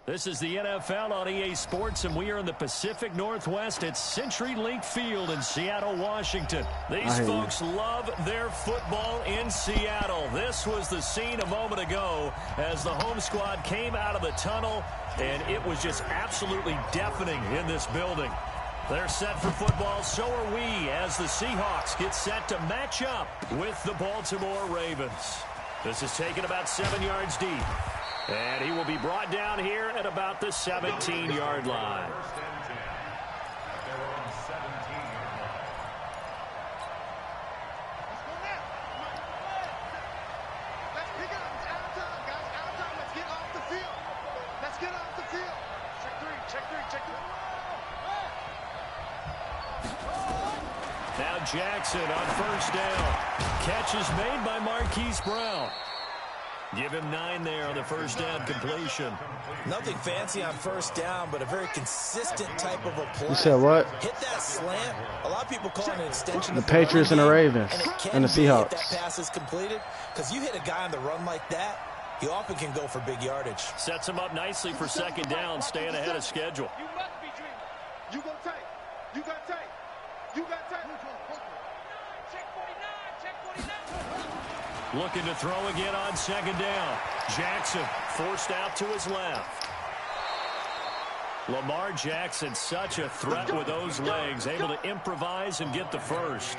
This is the NFL on EA Sports, and we are in the Pacific Northwest at CenturyLink Field in Seattle, Washington. These folks love their football in Seattle. This was the scene a moment ago as the home squad came out of the tunnel, and it was just absolutely deafening in this building. They're set for football, so are we, as the Seahawks get set to match up with the Baltimore Ravens. This is taken about 7 yards deep. And he will be brought down here at about the 17-yard line. Now Jackson on first down. Catch is made by Marquise Brown. Give him 9 there on the first down completion. Nothing fancy on first down, but a very consistent type of a play. You said what? Hit that slant. A lot of people call it an extension. The Patriots and the Ravens and the Seahawks. If that pass is completed, because you hit a guy on the run like that, you often can go for big yardage. Sets him up nicely for second down, staying ahead of schedule. You must be dreaming. You go tight. You got tight. You got tight. Check 49. Check 49. Looking to throw again on second down. Jackson forced out to his left. Lamar Jackson, such a threat with those legs, able to improvise and get the first.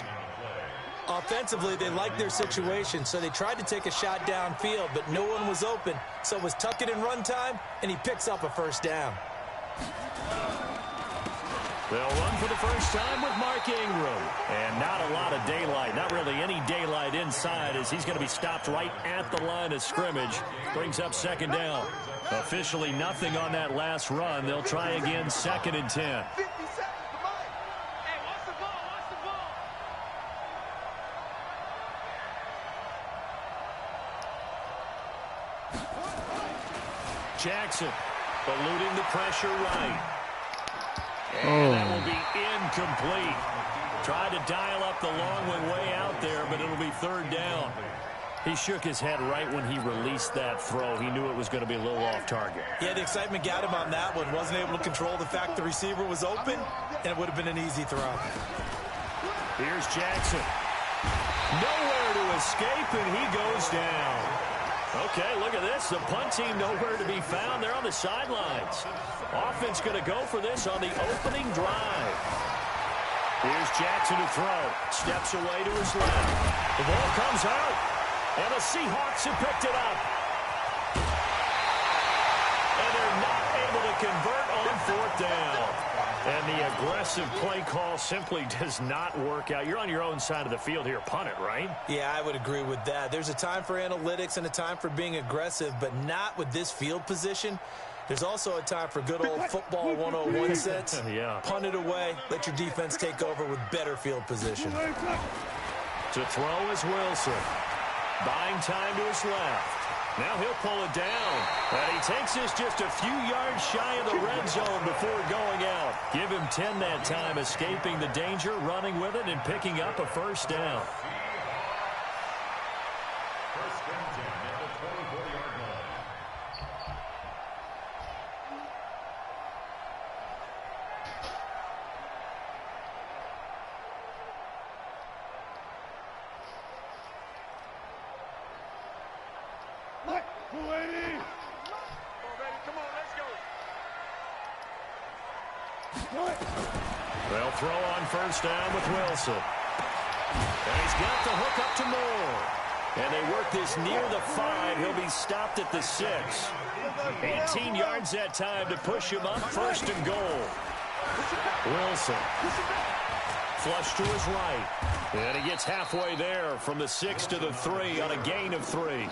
Offensively, they liked their situation, so they tried to take a shot downfield, but no one was open. So it was tuck it in run time, and he picks up a first down. They'll run for the first time with Mark Ingram. And not a lot of daylight, not really any daylight inside, as he's going to be stopped right at the line of scrimmage. Brings up second down. Officially nothing on that last run. They'll try again, 2nd and 10. Jackson eluding the pressure right. And that will be incomplete. Tried to dial up the long way out there, but it'll be third down. He shook his head right when he released that throw. He knew it was going to be a little off target. Yeah, the excitement got him on that one. Wasn't able to control the fact the receiver was open, and it would have been an easy throw. Here's Jackson. Nowhere to escape, and he goes down. Okay, look at this. The punt team nowhere to be found. They're on the sidelines. Offense going to go for this on the opening drive. Here's Jackson to throw. Steps away to his left. The ball comes out. And the Seahawks have picked it up. And they're not able to convert on 4th down. And the aggressive play call simply does not work out. You're on your own side of the field here. Punt it, right? Yeah, I would agree with that. There's a time for analytics and a time for being aggressive, but not with this field position. There's also a time for good old football 101 sets. Yeah. Punt it away. Let your defense take over with better field position. To throw is Wilson. Buying time to his left. Now he'll pull it down. And he takes this just a few yards shy of the red zone before going out. Give him 10 that time, escaping the danger, running with it, and picking up a first down. First and 10 at the 24-yard line. They'll throw on first down with Wilson. And he's got the hook up to Moore. And they work this near the 5. He'll be stopped at the 6. 18 yards that time to push him up, 1st and goal. Wilson. Flush to his right. And he gets halfway there from the 6 to the 3 on a gain of 3.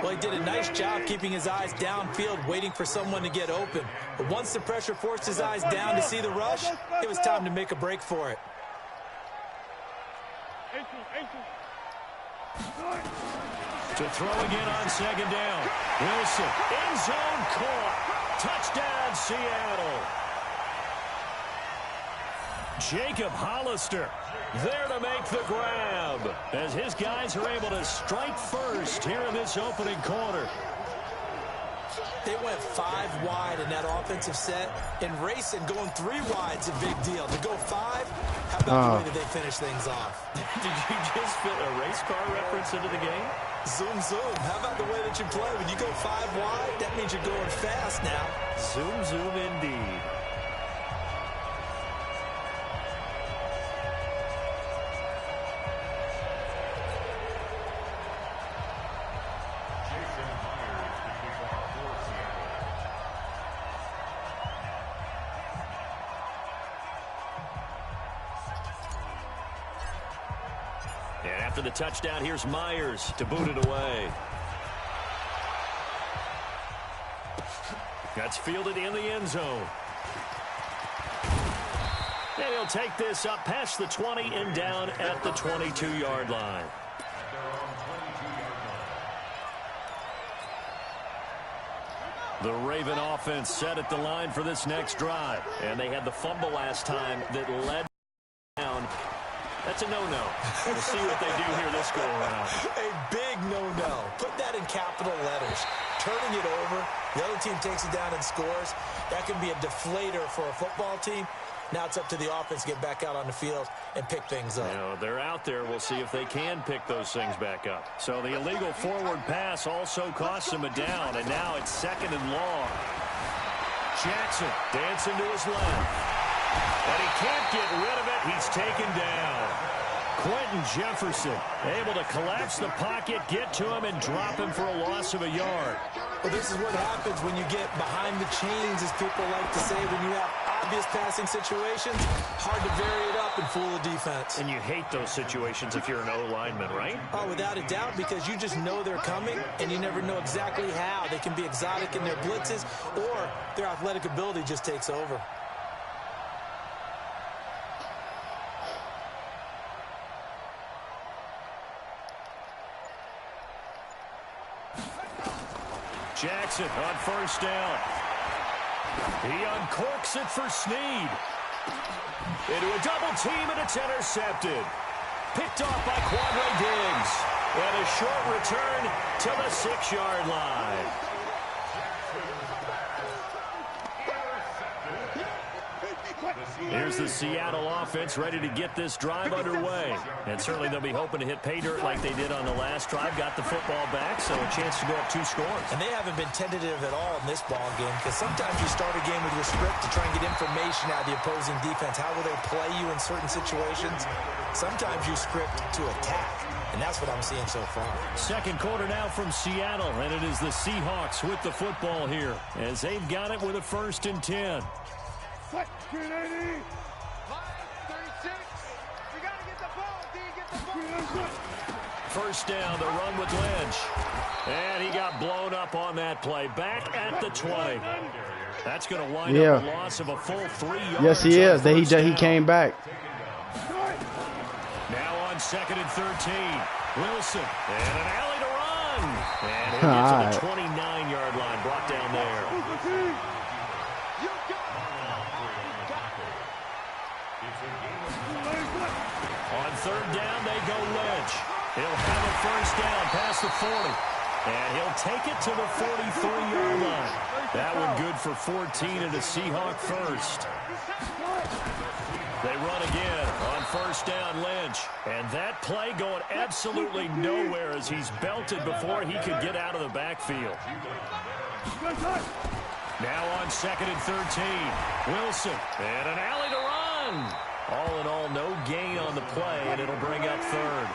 Well, he did a nice job keeping his eyes downfield, waiting for someone to get open. But once the pressure forced his eyes down to see the rush, it was time to make a break for it. To throw again on second down. Wilson, end zone caught. Touchdown, Seattle. Jacob Hollister there to make the grab as his guys are able to strike first here in this opening quarter. They went 5 wide in that offensive set, and racing going 3 wide's a big deal. To go 5, how about the way that they finish things off? Did you just fit a race car reference into the game? Zoom, zoom. How about the way that you play? When you go 5 wide, that means you're going fast now. Zoom, zoom indeed. And after the touchdown, here's Myers to boot it away. That's fielded in the end zone. And he'll take this up past the 20 and down at the 22-yard line. The Raven offense set at the line for this next drive. And they had the fumble last time that led down. That's a no-no. We'll see what they do here this go-around. A big no-no. Put that in capital letters. Turning it over. The other team takes it down and scores. That can be a deflator for a football team. Now it's up to the offense to get back out on the field and pick things up. You know, they're out there. We'll see if they can pick those things back up. So the illegal forward pass also costs him a down, and now it's 2nd and long. Jackson dancing to his left. And he can't get rid of it. He's taken down. Quentin Jefferson able to collapse the pocket, get to him, and drop him for a loss of a yard. Well, this is what happens when you get behind the chains, as people like to say, when you have obvious passing situations. Hard to vary it up and fool the defense. And you hate those situations if you're an O-lineman, right? Oh, without a doubt, because you just know they're coming, and you never know exactly how. They can be exotic in their blitzes, or their athletic ability just takes over. Jackson on first down. He uncorks it for Snead. Into a double team, and it's intercepted. Picked off by Quadre Diggs. And a short return to the 6-yard line. Here's the Seattle offense ready to get this drive underway. And certainly they'll be hoping to hit pay dirt like they did on the last drive. Got the football back, so a chance to go up 2 scores. And they haven't been tentative at all in this ball game, because sometimes you start a game with your script to try and get information out of the opposing defense. How will they play you in certain situations? Sometimes you script to attack, and that's what I'm seeing so far. Second quarter now from Seattle, and it is the Seahawks with the football here as they've got it with a 1st and 10. What? 380. 36. You got to get the ball, D. Get the ball. First down, the run with Lynch. And he got blown up on that play. Back at the 20. That's going to wind up a loss of a full 3 yards. Yes, he is. He came back. Now on 2nd and 13. Wilson. And an alley to run. And he'll get to the 29-yard line. Brought down there. On 3rd down, they go Lynch. He'll have a first down past the 40. And he'll take it to the 43-yard line. That one good for 14 and a Seahawk first. They run again on first down, Lynch. And that play going absolutely nowhere as he's belted before he could get out of the backfield. Now on 2nd and 13. Wilson. And an alley to run. All in all, no gain on the play, and it'll bring up 3rd.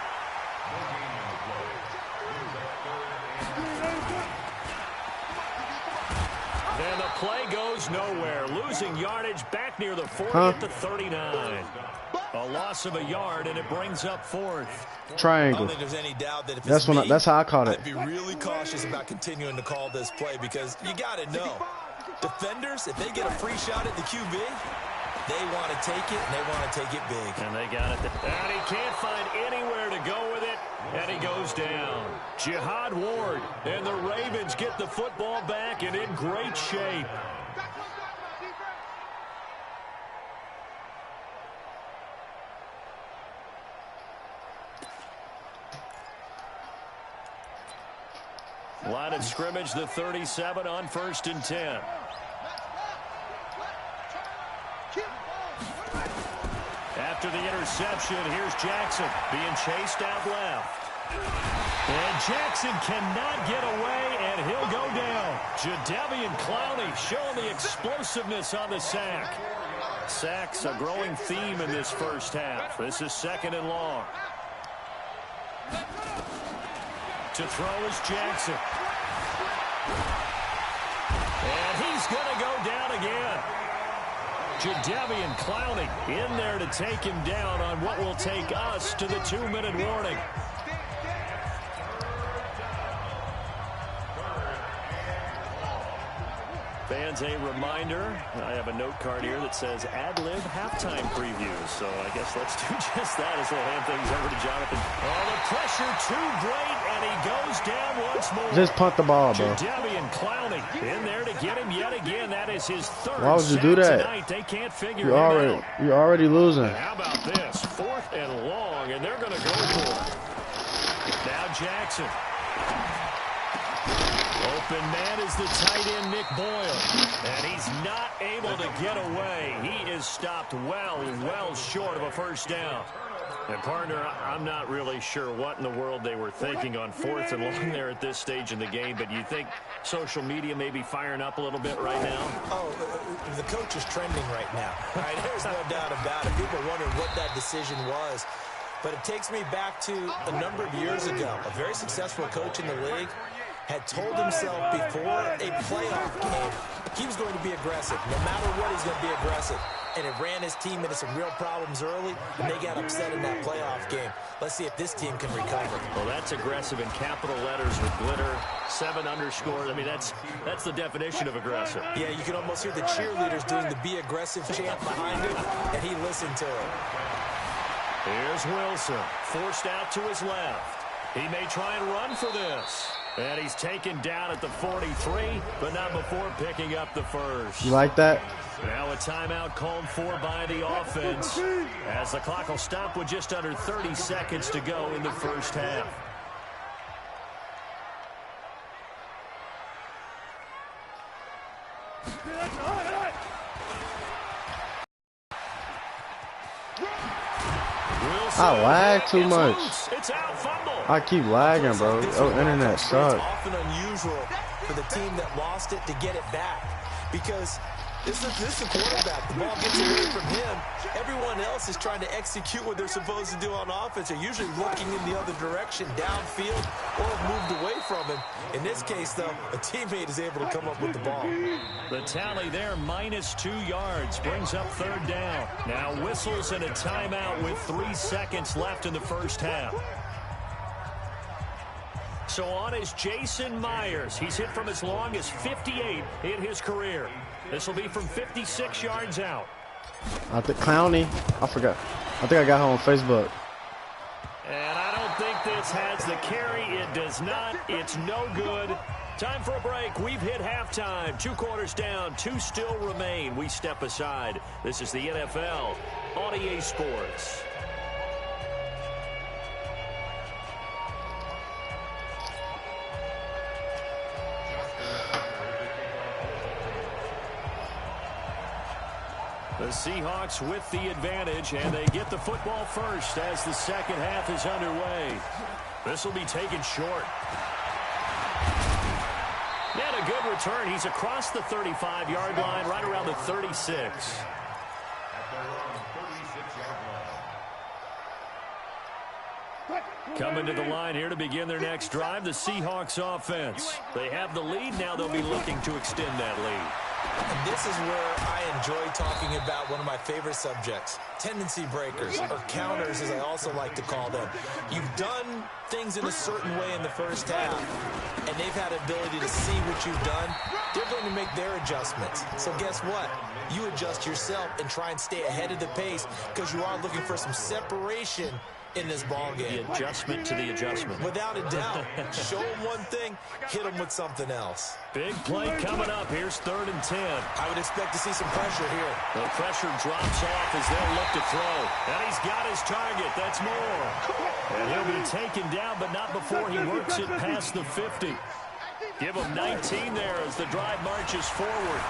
And the play goes nowhere. Losing yardage back near the 40 at the 39. A loss of a yard, and it brings up 4th. Triangle. I don't think there's any doubt that if it's that's how I caught it. I'd be really cautious about continuing to call this play, because you got to know, defenders, if they get a free shot at the QB, they want to take it, and they want to take it big. And they got it. And he can't find anywhere to go with it, and he goes down. Jihad Ward, and the Ravens get the football back and in great shape. Line of scrimmage, the 37 on 1st and 10. After the interception, here's Jackson being chased out left. And Jackson cannot get away, and he'll go down. Jadeveon Clowney showing the explosiveness on the sack. Sacks a growing theme in this first half. This is 2nd and long. To throw is Jackson. And he's going to go down again. Jadeveon Clowney in there to take him down on what will take us to the 2-minute warning. Fans, a reminder, I have a note card here that says ad-lib halftime preview. So I guess let's do just that as we'll hand things over to Jonathan. Oh, the pressure too great, and he goes down once more. Just punt the ball, bro. Jadeveon Clowney in there to get him yet again. That is his 3rd Why would you do that? tonight. They can't figure him out. You're already losing. And how about this? 4th and long, and they're going to go for it. Now Jackson. Open man is the tight end, Nick Boyle. And he's not able to get away. He is stopped well short of a first down. And, partner, I'm not really sure what in the world they were thinking on 4th and long there at this stage in the game, but you think social media may be firing up a little bit right now? Oh, the coach is trending right now. Right? There's no doubt about it. People wondering what that decision was. But it takes me back to a number of years ago. A very successful coach in the league had told himself before a playoff game he was going to be aggressive. No matter what, he's going to be aggressive. And it ran his team into some real problems early, and they got upset in that playoff game. Let's see if this team can recover. Well, that's aggressive in capital letters with glitter, 7 underscores. I mean, that's the definition of aggressive. Yeah, you can almost hear the cheerleaders doing the be aggressive chant behind him, and he listened to it. Here's Wilson, forced out to his left. He may try and run for this. And he's taken down at the 43, but not before picking up the first. You like that? Now a timeout called for by the offense, as the clock will stop with just under 30 seconds to go in the first half. I lag too much. It's out, fumble. I keep lagging, bro. Oh, internet sucks. It's often unusual for the team that lost it to get it back, because this is the quarterback. The ball gets away from him. Everyone else is trying to execute what they're supposed to do on offense. They're usually looking in the other direction, downfield, or have moved away from him. In this case, though, a teammate is able to come up with the ball. The tally there, -2 yards, brings up 3rd down. Now whistles and a timeout with 3 seconds left in the first half. So on is Jason Myers. He's hit from as long as 58 in his career. This will be from 56 yards out. I think Clowney. I forgot. I think I got her on Facebook. And I don't think this has the carry. It does not. It's no good. Time for a break. We've hit halftime. 2 quarters down. 2 still remain. We step aside. This is the NFL on EA Sports. The Seahawks with the advantage, and they get the football first as the second half is underway. This will be taken short. And a good return. He's across the 35-yard line, right around the 36. Coming to the line here to begin their next drive, the Seahawks offense. They have the lead. Now they'll be looking to extend that lead. And this is where I enjoy talking about one of my favorite subjects, tendency breakers, or counters as I also like to call them. You've done things in a certain way in the first half, and they've had the ability to see what you've done. They're going to make their adjustments. So guess what? You adjust yourself and try and stay ahead of the pace, because you are looking for some separation in this ball game. The adjustment to the adjustment. Without a doubt. Show them one thing, hit them with something else. Big play coming up. Here's 3rd and 10. I would expect to see some pressure here. The pressure drops off as they'll look to throw. And he's got his target. That's more. And he'll be taken down, but not before he works it past the 50. Give him 19 there as the drive marches forward.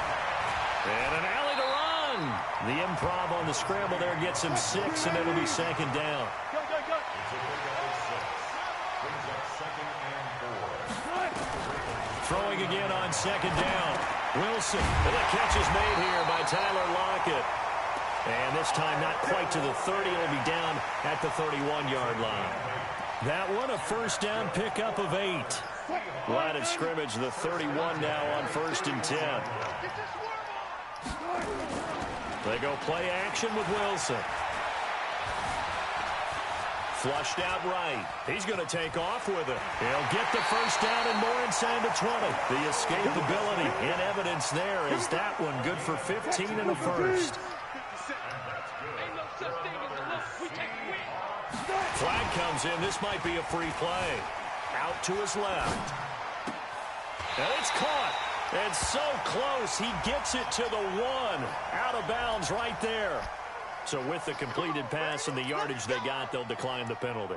And an alley to run. The improv on the scramble there gets him 6, and it'll be 2nd down. Throwing again on 2nd down. Wilson. And the catch is made here by Tyler Lockett. And this time not quite to the 30. It'll be down at the 31-yard line. That one a 1st down pickup of 8. Line of scrimmage, the 31 now on 1st and 10. They go play action with Wilson. Flushed out right. He's going to take off with it. He'll get the 1st down and more inside the 20. The escapability in evidence there is that one good for 15 and a 1st. Flag comes in. This might be a free play. Out to his left. And it's caught. And so close. He gets it to the 1. Out of bounds right there. So with the completed pass and the yardage they got, they'll decline the penalty.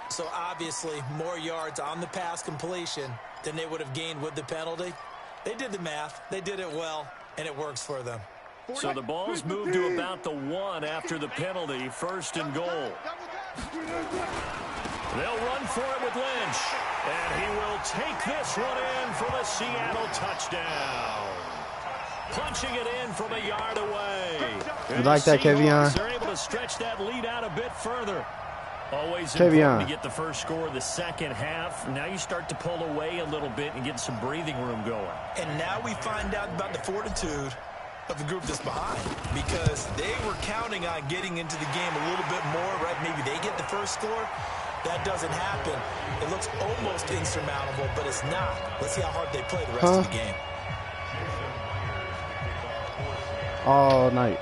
So obviously more yards on the pass completion than they would have gained with the penalty. They did the math. They did it well, and it works for them. So the ball's moved to about the 1 after the penalty. 1st and goal. They'll run for it with Lynch. And he will take this one in for the Seattle touchdown. Punching it in from a yard away. You like that, Kevion? They're able to stretch that lead out a bit further. Always important to get the first score of the second half. Now you start to pull away a little bit and get some breathing room going. And now we find out about the fortitude of the group that's behind, because they were counting on getting into the game a little bit more, right? Maybe they get the first score. That doesn't happen. It looks almost insurmountable, but it's not. Let's see how hard they play the rest of the game. All night.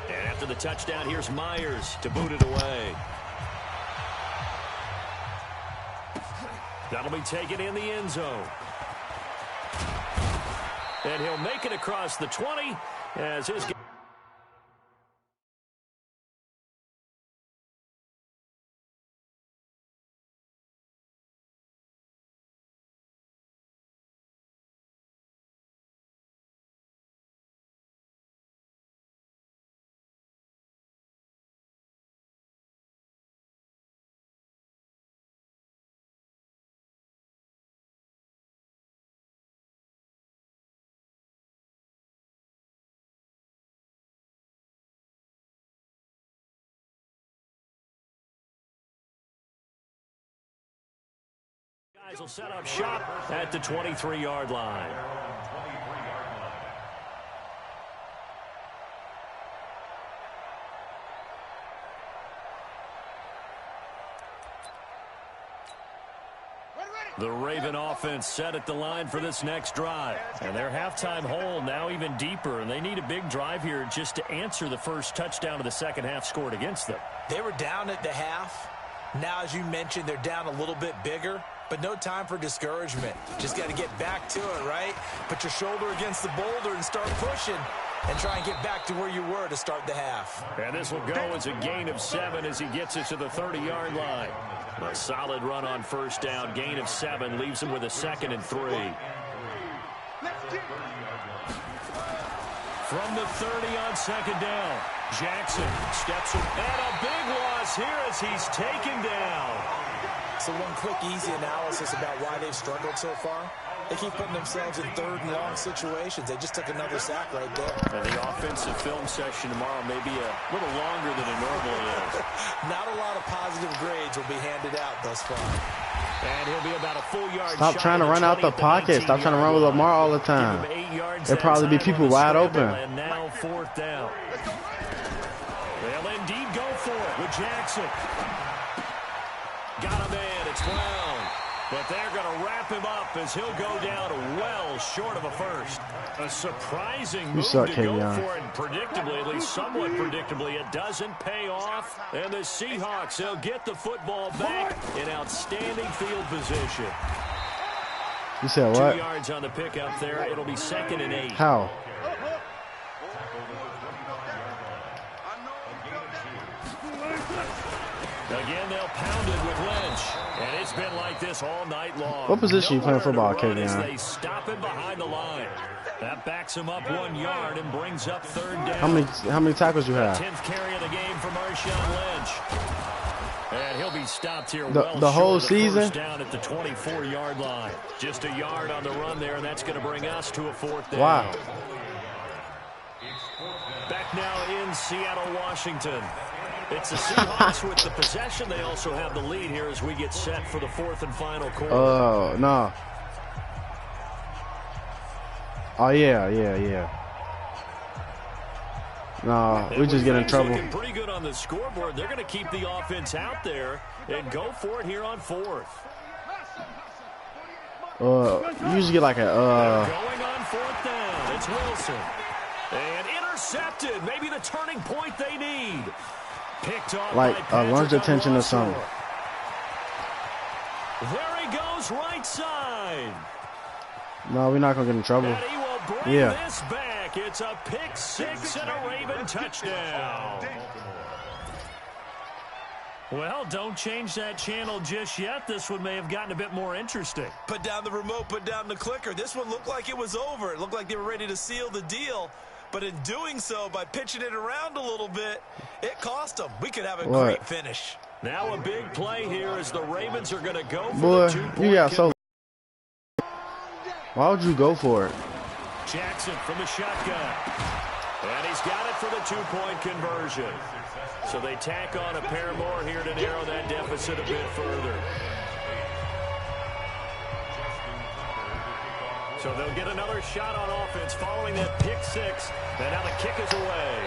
And after the touchdown, here's Myers to boot it away. That'll be taken in the end zone. And he'll make it across the 20 as his... Guys will set up shop at the 23-yard line. The Raven offense set at the line for this next drive. And their halftime hole now even deeper, and they need a big drive here just to answer the first touchdown of the second half scored against them. They were down at the half. Now, as you mentioned, they're down a little bit bigger, but no time for discouragement. Just got to get back to it, right? Put your shoulder against the boulder and start pushing and try and get back to where you were to start the half. And this will go as a gain of 7 as he gets it to the 30-yard line. A solid run on first down. Gain of 7 leaves him with a 2nd and 3. From the 30 on 2nd down, Jackson steps up. And a big loss here as he's taken down. So one quick, easy analysis about why they've struggled so far. They keep putting themselves in 3rd and long situations. They just took another sack right there. And the offensive film session tomorrow may be a little longer than it normally is. Not a lot of positive grades will be handed out thus far. And he'll be about a full yard. Stop trying to run out the pocket. Stop trying to run with Lamar all the time. There'll probably be people wide open. And now 4th down. They'll indeed go for it with Jackson. Got him in. It's Brown. But they're going to wrap him up as he'll go down well short of a first. A surprising move to go for it, predictably, at least somewhat predictably. It doesn't pay off. And the Seahawks, they'll get the football back in outstanding field position. You said what? 2 yards on the pickup there. It'll be 2nd and 8. How? Again, they'll pound it with Lynch. And it's been like this all night long. What position you playing football, Kevin? They stop him behind the line. That backs him up 1 yard and brings up 3rd down. How many tackles you have? 10th carry of the game for Marshawn Lynch. And he'll be stopped here the whole season? First down at the 24-yard line. Just a yard on the run there, and that's going to bring us to a 4th down. Wow. Back now in Seattle, Washington. It's the Seahawks with the possession. They also have the lead here as we get set for the 4th and final quarter. Oh, no. Oh, yeah. No, we just get in trouble. Looking pretty good on the scoreboard. They're going to keep the offense out there and go for it here on 4th. You usually get like a Going on 4th down. It's Wilson. And intercepted. Maybe the turning point they need. Picked off like by a lunge detention or something. There he goes, right side. No, we're not gonna get in trouble. And he will bring this back. It's a pick 6 and a Raven touchdown. Well, don't change that channel just yet. This one may have gotten a bit more interesting. Put down the remote, put down the clicker. This one looked like it was over. It looked like they were ready to seal the deal. But in doing so, by pitching it around a little bit, it cost them. We could have a great finish. Now a big play here as the Ravens are going to go for Boy, the 2-point you got so. Why would you go for it? Jackson from the shotgun. And he's got it for the 2-point conversion. So they tack on a pair more here to narrow that deficit a bit further. So they'll get another shot on offense following that pick 6. And now the kick is away.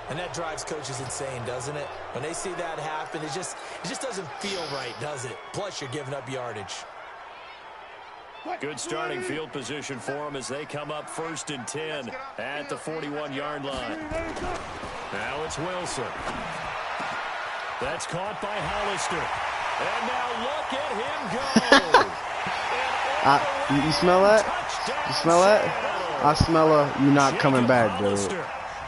And that drives coaches insane, doesn't it? When they see that happen, it just doesn't feel right, does it? Plus, you're giving up yardage. Good starting field position for them as they come up 1st and 10 at the 41-yard line. Now it's Wilson. That's caught by Hollister. And now look at him go. You smell that? You smell that? I smell you not coming back, dude.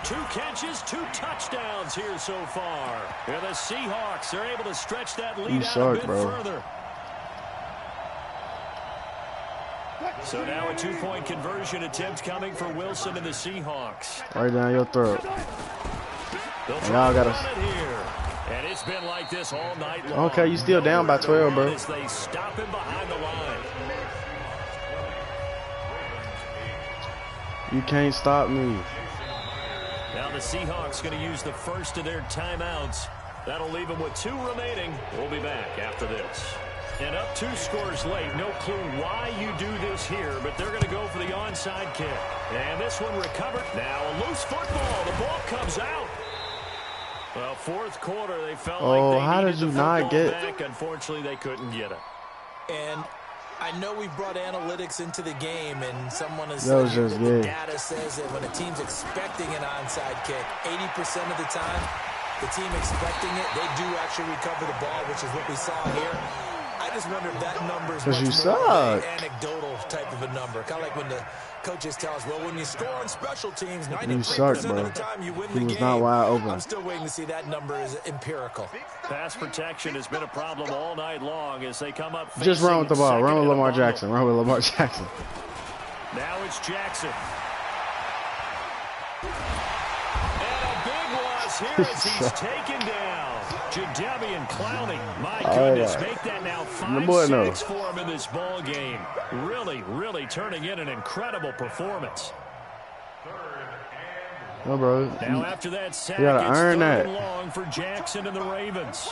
2 catches, 2 touchdowns here so far. And the Seahawks, they're able to stretch that lead out a bit further. So now a 2-point conversion attempt coming for Wilson and the Seahawks. Right down your throat. Y'all got to here. And it's been like this all night long. Okay, you still down by 12, bro. As they stop him behind the line. You can't stop me. Now the Seahawks going to use the first of their timeouts. That'll leave them with 2 remaining. We'll be back after this. And up 2 scores late. No clue why you do this here, but they're going to go for the onside kick. And this one recovered. Now a loose football. The ball comes out. Well, 4th quarter, they felt like they how needed did you the not football get? back. Unfortunately, they couldn't get it. And I know we've brought analytics into the game, and someone has That said was just the good. data says that when a team's expecting an onside kick, 80% of the time, the team expecting it, they do actually recover the ball, which is what we saw here. I just wonder if that number is much more of an anecdotal type of a number. Kind of like when the coaches tell us, well, when you score on special teams, 93% of the time you win the game. He was not wide open. I'm still waiting to see that number is empirical. Pass protection has been a problem all night long as they come up. Just run with the ball. Run with Lamar Jackson. Run with Lamar Jackson. Now it's Jackson. And a big loss here as he's taken down. Jadeveon Clowney. My goodness, make that now 5-6 for him in this ball game. Really turning in an incredible performance. No, bro. Now after that sack, you gotta it's earn 3rd that. and long for Jackson and the Ravens.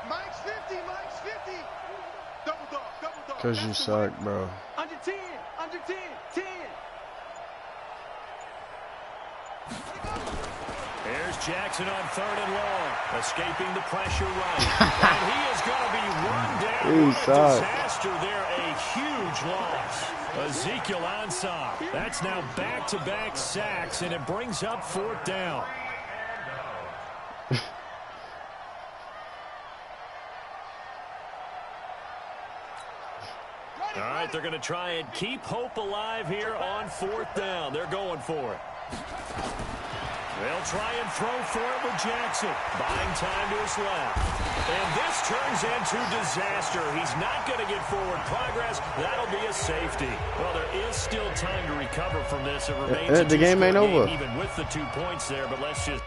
Mike's 50. Double dog. Because you suck, bro. Under 10. Under 10. 10. Here's Jackson on 3rd and long, escaping the pressure right. And he is going to be run down. What a disaster there, a huge loss. Ezekiel Ansah. That's now back-to-back sacks, and it brings up 4th down. All right, they're going to try and keep hope alive here on 4th down. They're going for it. They'll try and throw for it with Jackson. Buying time to his left. And this turns into disaster. He's not going to get forward progress. That'll be a safety. Well, there is still time to recover from this. It remains the game ain't over. Even with the 2 points there, but let's just...